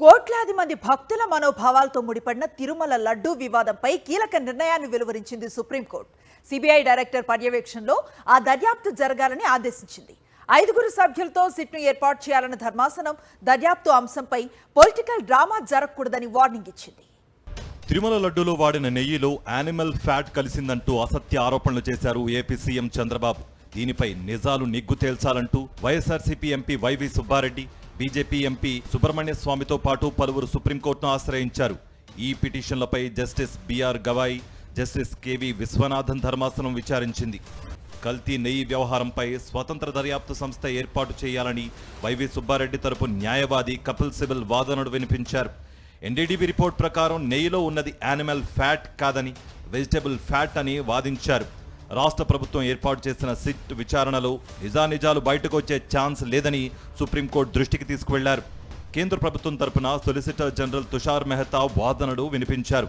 కోట్లాది మంది భక్తుల మనోభావాలతో ముడిపడిన తిరుమల లడ్డూ వివాదంపై కీలక నిర్ణయాన్ని వెలువరించింది సుప్రీంకోర్టు. సిబిఐ డైరెక్టర్ పర్యవేక్షణలో ఆ దర్యాప్తు జరగాలని ఆదేశించింది. 5 సభ్యులతో సిట్ను ఏర్పాటు చేయాలన్న ధర్మాసనం దర్యాప్తు అంశంపై పొలిటికల్ డ్రామా జరగకూడదని వార్నింగ్ ఇచ్చింది. తిరుమల లడ్డూలో వాడిన నెయ్యిలో యానిమల్ ఫ్యాట్ కలిసిందంటూ అసత్య ఆరోపణలు చేశారు ఏపీ సీఎం చంద్రబాబు. దీనిపై నిజాలు నిగ్గు తేల్చాలంటూ YSRCP MP YV Subbareddy, BJP MP Subramanya స్వామితో పాటు పలువురు సుప్రీంకోర్టును ఆశ్రయించారు. ఈ పిటిషన్లపై జస్టిస్ బిఆర్ గవాయ్, జస్టిస్ కేవి విశ్వనాథన్ ధర్మాసనం విచారించింది. కల్తీ నెయ్యి వ్యవహారంపై స్వతంత్ర దర్యాప్తు సంస్థ ఏర్పాటు చేయాలని వైవి సుబ్బారెడ్డి తరపు న్యాయవాది కపిల్ సిబల్ వాదనలు వినిపించారు. ఎన్డీడీబీ రిపోర్ట్ ప్రకారం నెయ్యిలో ఉన్నది యానిమల్ ఫ్యాట్ కాదని, వెజిటబుల్ ఫ్యాట్ అని వాదించారు. రాష్ట్ర ప్రభుత్వం ఏర్పాటు చేసిన సిట్ విచారణలో నిజానిజాలు బయటకు వచ్చే ఛాన్స్ లేదని సుప్రీంకోర్టు దృష్టికి తీసుకువెళ్లారు. కేంద్ర ప్రభుత్వం తరపున సొలిసిటర్ జనరల్ తుషార్ మెహతా వాదనలు వినిపించారు.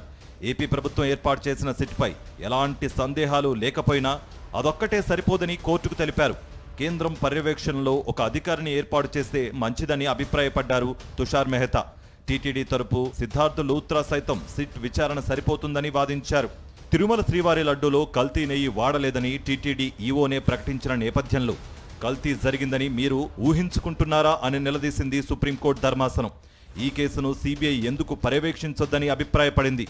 ఏపీ ప్రభుత్వం ఏర్పాటు చేసిన సిట్పై ఎలాంటి సందేహాలు లేకపోయినా అదొక్కటే సరిపోదని కోర్టుకు తెలిపారు. కేంద్రం పర్యవేక్షణలో ఒక అధికారిని ఏర్పాటు చేస్తే మంచిదని అభిప్రాయపడ్డారు తుషార్ మెహతా. టీటీడీ తరపు సిద్ధార్థ్ లూత్రా సైతం సిట్ విచారణ సరిపోతుందని వాదించారు. తిరుమల శ్రీవారి లడ్డూలో కల్తీ నెయ్యి వాడలేదని టీటీడీ ఈవోనే ప్రకటించిన నేపథ్యంలో కల్తీ జరిగిందని మీరు ఊహించుకుంటున్నారా అని నిలదీసింది సుప్రీంకోర్టు ధర్మాసనం. ఈ కేసును సిబిఐ ఎందుకు పర్యవేక్షించొద్దని అభిప్రాయపడింది.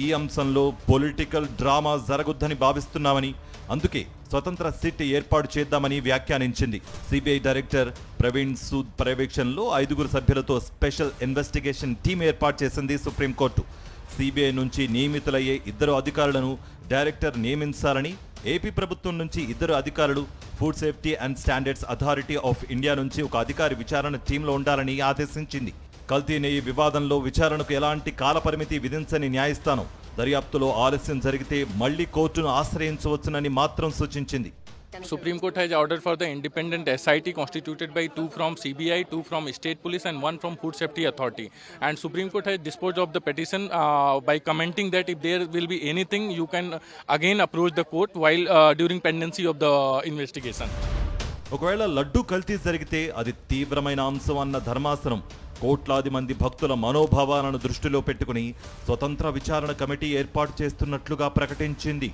ఈ అంశంలో పొలిటికల్ డ్రామా జరగొద్దని భావిస్తున్నామని, అందుకే స్వతంత్ర సిట్ ఏర్పాటు చేద్దామని వ్యాఖ్యానించింది. సిబిఐ డైరెక్టర్ ప్రవీణ్ సూద్ పర్యవేక్షణలో 5 సభ్యులతో స్పెషల్ ఇన్వెస్టిగేషన్ టీం ఏర్పాటు చేసింది సుప్రీంకోర్టు. సిబిఐ నుంచి నియమితులయ్యే 2 అధికారులను డైరెక్టర్ నియమించాలని, ఏపీ ప్రభుత్వం నుంచి 2 అధికారులు, food safety and standards authority of India నుంచి ఒక అధికారి విచారణ టీంలో ఉండాలని ఆదేశించింది. కల్తీ నెయ్యి వివాదంలో విచారణకు ఎలాంటి కాలపరిమితి విధించని న్యాయస్థానం దర్యాప్తులో ఆలస్యం జరిగితే మళ్లీ కోర్టును ఆశ్రయించవచ్చునని మాత్రం సూచించింది. Supreme Court has ordered for the independent SIT constituted by 2 from CBI, 2 from State Police and 1 from Food Safety Authority. And Supreme Court has disposed of the petition by commenting that if there will be anything, you can again approach the court while during pendency of the investigation. ఒకవేళ లడ్డూ కల్తీ జరిగితే అది తీవ్రమైన అంశం అన్న ధర్మాసనం కోట్లాది మంది భక్తుల మనోభావాలను దృష్టిలో పెట్టుకుని స్వతంత్ర విచారణ కమిటీ ఏర్పాటు చేస్తున్నట్లుగా ప్రకటించింది.